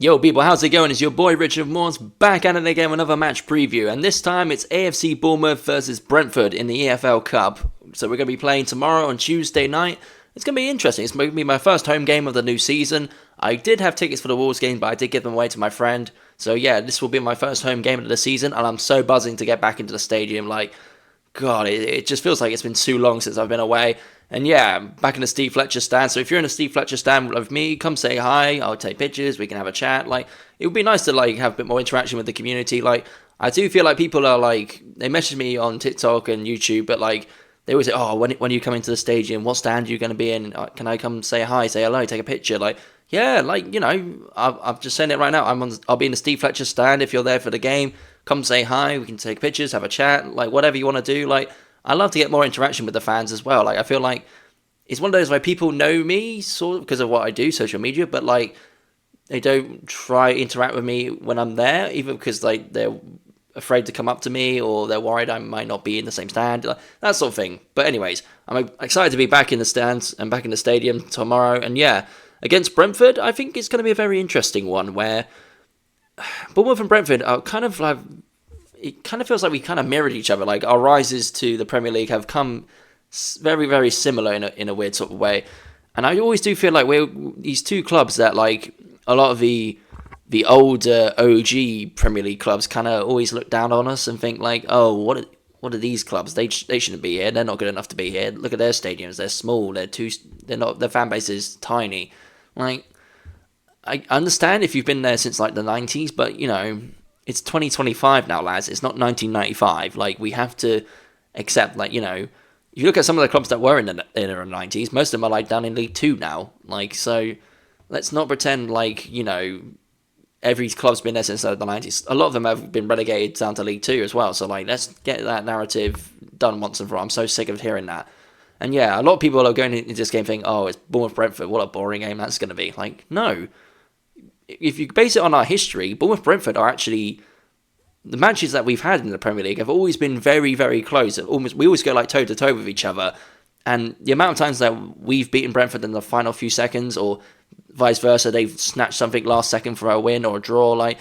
Yo people, how's it going? It's your boy Richard Morse back at it again with another match preview, and this time it's AFC Bournemouth versus Brentford in the EFL Cup. So we're going to be playing tomorrow on Tuesday night. It's going to be interesting. It's going to be my first home game of the new season. I did have tickets for the Wolves game, but I did give them away to my friend. So yeah, this will be my first home game of the season, and I'm so buzzing to get back into the stadium. Like, God, it just feels like it's been too long since I've been away. And yeah, back in the Steve Fletcher stand. So if you're in a Steve Fletcher stand with me, come say hi. I'll take pictures. We can have a chat. Like, it would be nice to like have a bit more interaction with the community. Like, I do feel like people are like, they message me on TikTok and YouTube, but like, they always say, oh, when are you coming to the stadium? What stand are you going to be in? Can I come say hi, say hello, take a picture? Like, yeah, like, you know, I've just saying it right now. I'll be in the Steve Fletcher stand if you're there for the game. Come say hi. We can take pictures, have a chat, like whatever you want to do. Like, I love to get more interaction with the fans as well. Like, I feel like it's one of those where people know me sort of because of what I do, social media, but like they don't try to interact with me when I'm there, even because like they're afraid to come up to me or they're worried I might not be in the same stand, like, that sort of thing. But anyways, I'm excited to be back in the stands and back in the stadium tomorrow. And yeah, against Brentford, I think it's going to be a very interesting one where Bournemouth and Brentford are kind of like, it kind of feels like we kind of mirrored each other. Like our rises to the Premier League have come very, very similar in a weird sort of way. And I always do feel like we're these two clubs that like a lot of the older OG Premier League clubs kind of always look down on us and think like, oh, what are these clubs? They shouldn't be here. They're not good enough to be here. Look at their stadiums. They're small. They're not. Their fan base is tiny. Like, I understand if you've been there since like the 90s, but you know, it's 2025 now, lads. It's not 1995. Like, we have to accept, like, you know, if you look at some of the clubs that were in the 90s, most of them are like down in League 2 now. Like, so let's not pretend like, you know, every club's been there since the 90s. A lot of them have been relegated down to League 2 as well. So like, let's get that narrative done once and for all. I'm so sick of hearing that. And yeah, a lot of people are going into this game thinking, oh, it's Bournemouth Brentford. What a boring game that's going to be. Like, no. If you base it on our history, Bournemouth Brentford are actually, the matches that we've had in the Premier League have always been very, very close. We always go like toe to toe with each other. And the amount of times that we've beaten Brentford in the final few seconds, or vice versa, they've snatched something last second for a win or a draw. Like,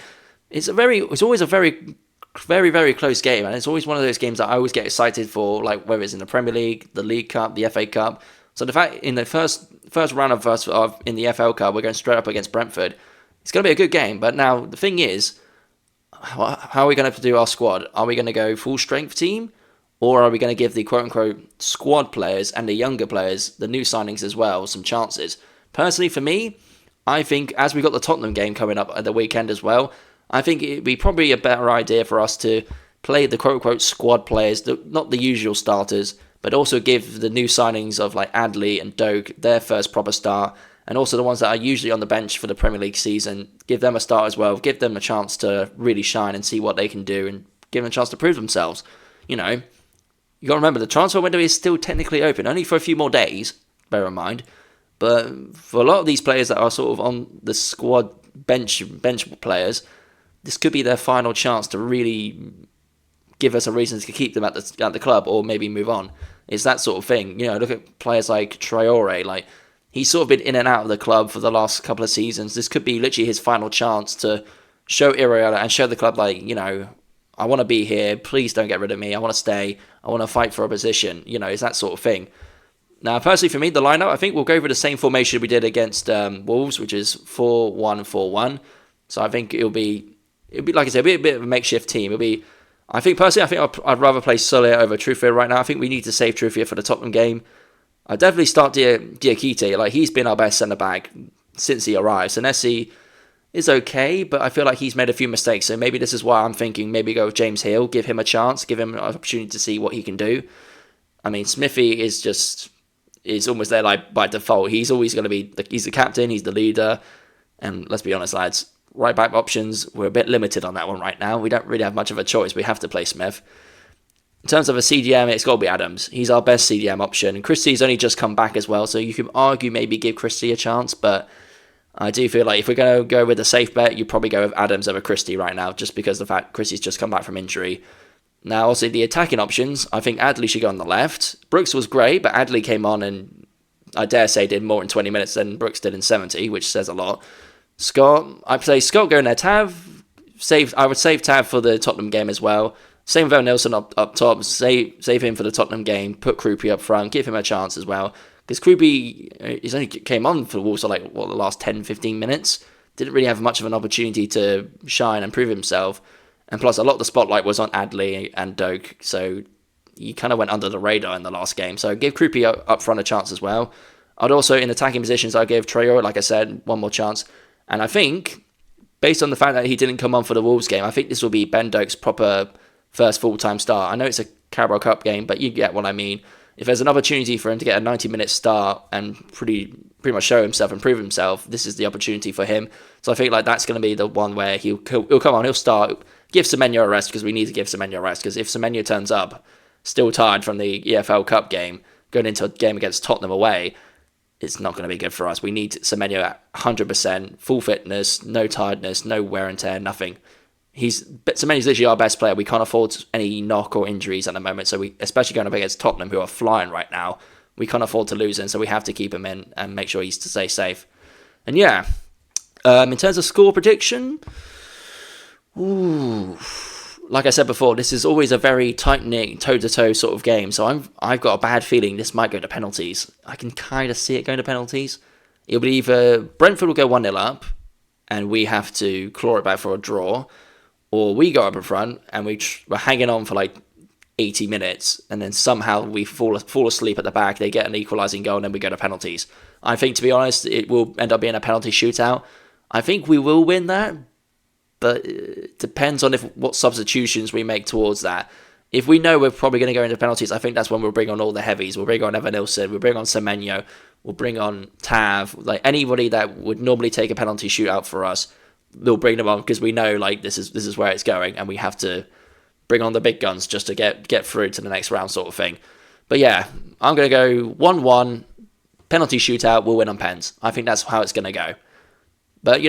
it's always a very, very, very close game, and it's always one of those games that I always get excited for. Like, whether it's in the Premier League, the League Cup, the FA Cup. So the fact in the first round of in the FL Cup, we're going straight up against Brentford. It's going to be a good game. But now the thing is, how are we going to do our squad? Are we going to go full strength team? Or are we going to give the quote-unquote squad players and the younger players, the new signings as well, some chances? Personally, for me, I think as we got the Tottenham game coming up at the weekend as well, I think it'd be probably a better idea for us to play the quote-unquote squad players, not the usual starters, but also give the new signings of like Adli and Doak their first proper start, and also the ones that are usually on the bench for the Premier League season, give them a start as well, give them a chance to really shine and see what they can do, and give them a chance to prove themselves. You know, you got to remember, the transfer window is still technically open, only for a few more days, bear in mind. But for a lot of these players that are sort of on the squad bench players, this could be their final chance to really give us a reason to keep them at the club, or maybe move on. It's that sort of thing. You know, look at players like Traore. Like, he's sort of been in and out of the club for the last couple of seasons. This could be literally his final chance to show Iraola and show the club, like, you know, I want to be here. Please don't get rid of me. I want to stay. I want to fight for a position. You know, it's that sort of thing. Now, personally, for me, the lineup, I think we'll go with the same formation we did against Wolves, which is 4-1-4-1. So I think it'll be like I said, it'll be a bit of a makeshift team. I think I'd rather play Soler over Truffier right now. I think we need to save Truffier for the Tottenham game. I'd definitely start Diakite. Like, he's been our best centre back since he arrived. Senesi is okay, but I feel like he's made a few mistakes. So maybe this is why I'm thinking maybe go with James Hill, give him a chance, give him an opportunity to see what he can do. I mean, Smithy is almost there like by default. He's always going to be, he's the captain, he's the leader. And let's be honest, lads, right back options, we're a bit limited on that one right now. We don't really have much of a choice. We have to play Smith. In terms of a CDM, it's got to be Adams. He's our best CDM option. And Christie's only just come back as well, so you can argue maybe give Christie a chance, but I do feel like if we're going to go with a safe bet, you probably go with Adams over Christie right now, just because of the fact Christie's just come back from injury. Now, also the attacking options, I think Adli should go on the left. Brooks was great, but Adli came on and I dare say did more in 20 minutes than Brooks did in 70, which says a lot. Scott, I'd say Scott going there. I would save Tav for the Tottenham game as well. Same with Evan Nilsson up top. Save him for the Tottenham game. Put Krupi up front. Give him a chance as well. Because Krupi, he's only came on for the Wolves for the last 10, 15 minutes. Didn't really have much of an opportunity to shine and prove himself. And plus, a lot of the spotlight was on Adli and Doak. So he kind of went under the radar in the last game. So give Krupi up front a chance as well. I'd also, in attacking positions, I'd give Traore, like I said, one more chance. And I think, based on the fact that he didn't come on for the Wolves game, I think this will be Ben Doak's proper first full-time start. I know it's a Carabao Cup game, but you get what I mean. If there's an opportunity for him to get a 90-minute start and pretty much show himself and prove himself, this is the opportunity for him. So I think that's going to be the one where he'll come on, he'll start, give Semenyo a rest, because we need to give Semenyo a rest, because if Semenyo turns up still tired from the EFL Cup game, going into a game against Tottenham away, it's not going to be good for us. We need Semenyo at 100%, full fitness, no tiredness, no wear and tear, nothing. Semenyo's literally our best player. We can't afford any knock or injuries at the moment. So especially going up against Tottenham, who are flying right now, we can't afford to lose him. So we have to keep him in and make sure he's to stay safe. And yeah, in terms of score prediction, like I said before, this is always a very tight-knit, toe-to-toe sort of game. So I've got a bad feeling this might go to penalties. I can kind of see it going to penalties. It'll be either Brentford will go 1-0 up, and we have to claw it back for a draw, or we go up in front and we're hanging on for 80 minutes, and then somehow we fall asleep at the back. They get an equalising goal, and then we go to penalties. I think, to be honest, it will end up being a penalty shootout. I think we will win that, but it depends on what substitutions we make towards that. If we know we're probably going to go into penalties, I think that's when we'll bring on all the heavies. We'll bring on Evan Nilsson, we'll bring on Semenyo, we'll bring on Tav, anybody that would normally take a penalty shootout for us. We'll bring them on because we know this is where it's going, and we have to bring on the big guns just to get through to the next round, sort of thing. But yeah, I'm going to go 1-1 penalty shootout. We'll win on pens. I think that's how it's going to go. But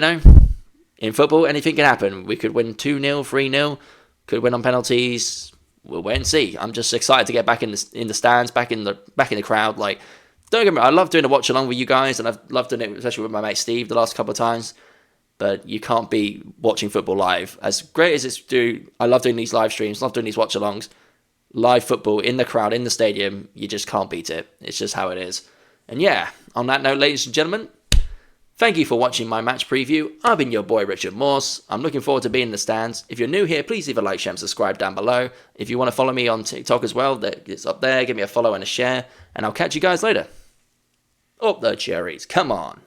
in football, anything can happen. We could win 2-0, 3-0. Could win on penalties. We'll wait and see. I'm just excited to get back in the stands, back in the crowd. Don't get me wrong, I love doing a watch along with you guys, and I've loved doing it, especially with my mate Steve, the last couple of times. But you can't be watching football live. As great as it's I love doing these live streams, love doing these watch-alongs. Live football in the crowd, in the stadium, you just can't beat it. It's just how it is. And yeah, on that note, ladies and gentlemen, thank you for watching my match preview. I've been your boy, Richard Morse. I'm looking forward to being in the stands. If you're new here, please leave a like, share, and subscribe down below. If you want to follow me on TikTok as well, it's up there. Give me a follow and a share. And I'll catch you guys later. Up the cherries. Come on.